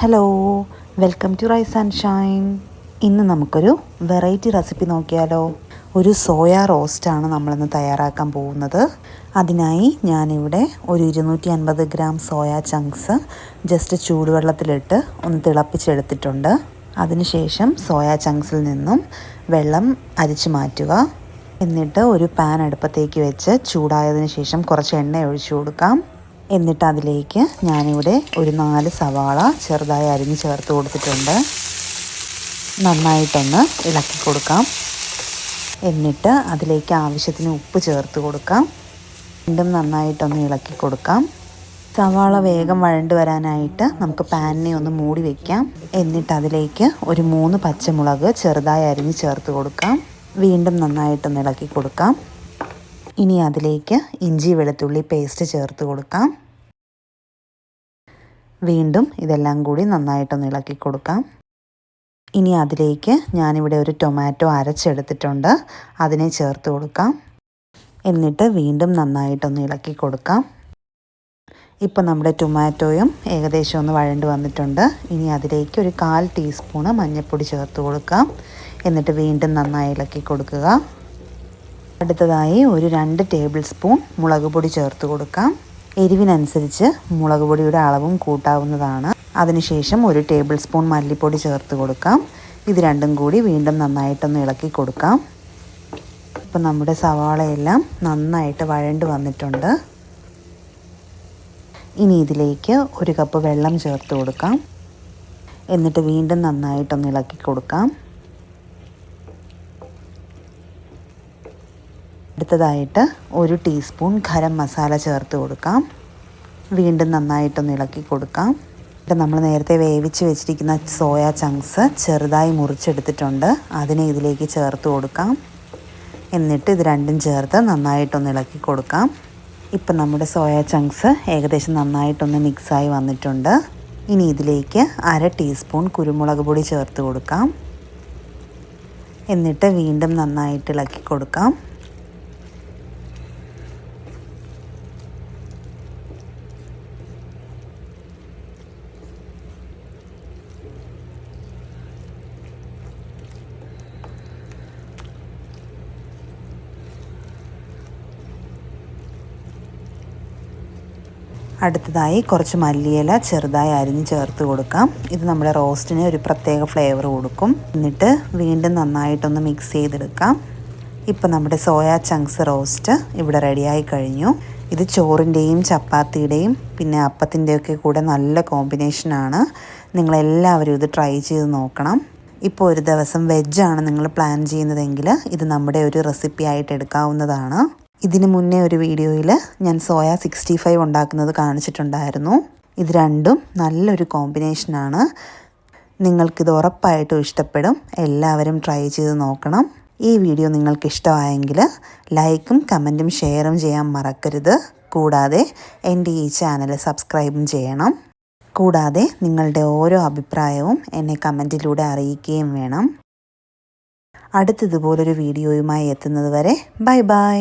Hello, welcome to rise and shine. ഇന്ന് നമുക്കൊരു variety recipe നോക്കിയാലോ. ഒരു സോയ റോസ്റ്റാണ് നമ്മളിന്ന് തയ്യാറാക്കാൻ പോകുന്നത്. അതിനായി ഞാനിവിടെ ഒരു 250 ഗ്രാം സോയ ചങ്ക്സ് ജസ്റ്റ് ചൂടുവെള്ളത്തിലിട്ട് ഒന്ന് തിളപ്പിച്ചെടുത്തിട്ടുണ്ട്. അതിനുശേഷം സോയ ചങ്ക്സിൽ നിന്നും വെള്ളം അരിച്ചു മാറ്റുക. എന്നിട്ട് ഒരു പാൻ അടുപ്പത്തേക്ക് വെച്ച് ചൂടായതിനു ശേഷം കുറച്ച് എണ്ണ ഒഴിച്ചു കൊടുക്കാം. എന്നിട്ട് അതിലേക്ക് ഞാനിവിടെ ഒരു 4 സവാള ചെറുതായി അരിഞ്ഞ് ചേർത്ത് കൊടുത്തിട്ടുണ്ട്. നന്നായിട്ടൊന്ന് ഇളക്കി കൊടുക്കാം. എന്നിട്ട് അതിലേക്ക് ആവശ്യത്തിന് ഉപ്പ് ചേർത്ത് കൊടുക്കാം. വീണ്ടും നന്നായിട്ടൊന്ന് ഇളക്കി കൊടുക്കാം. സവാള വേഗം വഴണ്ട് വരാനായിട്ട് നമുക്ക് പാനിനെ ഒന്ന് മൂടി വയ്ക്കാം. എന്നിട്ട് അതിലേക്ക് ഒരു 3 പച്ചമുളക് ചെറുതായി അരിഞ്ഞ് ചേർത്ത് കൊടുക്കാം. വീണ്ടും നന്നായിട്ടൊന്ന് ഇളക്കി കൊടുക്കാം. ഇനി അതിലേക്ക് ഇഞ്ചി വെളുത്തുള്ളി പേസ്റ്റ് ചേർത്ത് കൊടുക്കാം. വീണ്ടും ഇതെല്ലാം കൂടി നന്നായിട്ടൊന്ന് ഇളക്കി കൊടുക്കാം. ഇനി അതിലേക്ക് ഞാനിവിടെ ഒരു ടൊമാറ്റോ അരച്ചെടുത്തിട്ടുണ്ട്, അതിനെ ചേർത്ത് കൊടുക്കാം. എന്നിട്ട് വീണ്ടും നന്നായിട്ടൊന്ന് ഇളക്കി കൊടുക്കാം. ഇപ്പോൾ നമ്മുടെ ടൊമാറ്റോയും ഏകദേശം ഒന്ന് വഴണ്ട് വന്നിട്ടുണ്ട്. ഇനി അതിലേക്ക് ഒരു 1/4 ടീസ്പൂണ് മഞ്ഞൾപ്പൊടി ചേർത്ത് കൊടുക്കാം. എന്നിട്ട് വീണ്ടും നന്നായി ഇളക്കി കൊടുക്കുക. അടുത്തതായി ഒരു 2 ടേബിൾ സ്പൂൺ മുളക് പൊടി ചേർത്ത് കൊടുക്കാം. എരിവിനനുസരിച്ച് മുളക് പൊടിയുടെ അളവും കൂട്ടാവുന്നതാണ്. അതിനുശേഷം ഒരു ടേബിൾ സ്പൂൺ മല്ലിപ്പൊടി ചേർത്ത് കൊടുക്കാം. ഇത് രണ്ടും കൂടി വീണ്ടും നന്നായിട്ടൊന്ന് ഇളക്കി കൊടുക്കാം. ഇപ്പം നമ്മുടെ സവാളയെല്ലാം നന്നായിട്ട് വഴണ്ട് വന്നിട്ടുണ്ട്. ഇനി ഇതിലേക്ക് 1 കപ്പ് വെള്ളം ചേർത്ത് കൊടുക്കാം. എന്നിട്ട് വീണ്ടും നന്നായിട്ടൊന്ന് ഇളക്കി കൊടുക്കാം. അടുത്തതായിട്ട് 1 ടീസ്പൂൺ ഗരം മസാല ചേർത്ത് കൊടുക്കാം. വീണ്ടും നന്നായിട്ടൊന്ന് ഇളക്കി കൊടുക്കാം. ഇവിടെ നമ്മൾ നേരത്തെ വേവിച്ച് വെച്ചിരിക്കുന്ന സോയ ചങ്ക്സ് ചെറുതായി മുറിച്ചെടുത്തിട്ടുണ്ട്, അതിനെ ഇതിലേക്ക് ചേർത്ത് കൊടുക്കാം. എന്നിട്ട് ഇത് രണ്ടും ചേർത്ത് നന്നായിട്ടൊന്ന് ഇളക്കി കൊടുക്കാം. ഇപ്പം നമ്മുടെ സോയ ചങ്ക്സ് ഏകദേശം നന്നായിട്ടൊന്ന് മിക്സായി വന്നിട്ടുണ്ട്. ഇനി ഇതിലേക്ക് 1/2 ടീസ്പൂൺ കുരുമുളക് പൊടി ചേർത്ത് കൊടുക്കാം. എന്നിട്ട് വീണ്ടും നന്നായിട്ട് ഇളക്കി കൊടുക്കാം. അടുത്തതായി കുറച്ച് മല്ലിയില ചെറുതായി അരിഞ്ഞ് ചേർത്ത് കൊടുക്കാം. ഇത് നമ്മുടെ റോസ്റ്റിന് ഒരു പ്രത്യേക ഫ്ലേവർ കൊടുക്കും. എന്നിട്ട് വീണ്ടും നന്നായിട്ടൊന്ന് മിക്സ് ചെയ്തെടുക്കാം. ഇപ്പം നമ്മുടെ സോയ ചങ്ക്സ് റോസ്റ്റ് ഇവിടെ റെഡിയായി കഴിഞ്ഞു. ഇത് ചോറിൻ്റെയും ചപ്പാത്തിയുടെയും പിന്നെ അപ്പത്തിൻ്റെയൊക്കെ കൂടെ നല്ല കോമ്പിനേഷനാണ്. നിങ്ങളെല്ലാവരും ഇത് ട്രൈ ചെയ്ത് നോക്കണം. ഇപ്പോൾ ഒരു ദിവസം വെജാണ് നിങ്ങൾ പ്ലാൻ ചെയ്യുന്നതെങ്കിൽ ഇത് നമ്മുടെ ഒരു റെസിപ്പി ആയിട്ട് എടുക്കാവുന്നതാണ്. ഇതിന് മുന്നേ ഒരു വീഡിയോയിൽ ഞാൻ സോയ 65 ഉണ്ടാക്കുന്നത് കാണിച്ചിട്ടുണ്ടായിരുന്നു. ഇത് രണ്ടും നല്ലൊരു കോമ്പിനേഷനാണ്. നിങ്ങൾക്കിത് ഉറപ്പായിട്ടും ഇഷ്ടപ്പെടും. എല്ലാവരും ട്രൈ ചെയ്ത് നോക്കണം. ഈ വീഡിയോ നിങ്ങൾക്ക് ഇഷ്ടമായെങ്കിൽ ലൈക്കും കമൻറ്റും ഷെയറും ചെയ്യാൻ മറക്കരുത്. കൂടാതെ എൻ്റെ ഈ ചാനൽ സബ്സ്ക്രൈബും ചെയ്യണം. കൂടാതെ നിങ്ങളുടെ ഓരോ അഭിപ്രായവും എന്നെ കമൻറ്റിലൂടെ അറിയിക്കുകയും വേണം. അടുത്തതുപോലൊരു വീഡിയോയുമായി എത്തുന്നത് വരെ ബൈ ബൈ.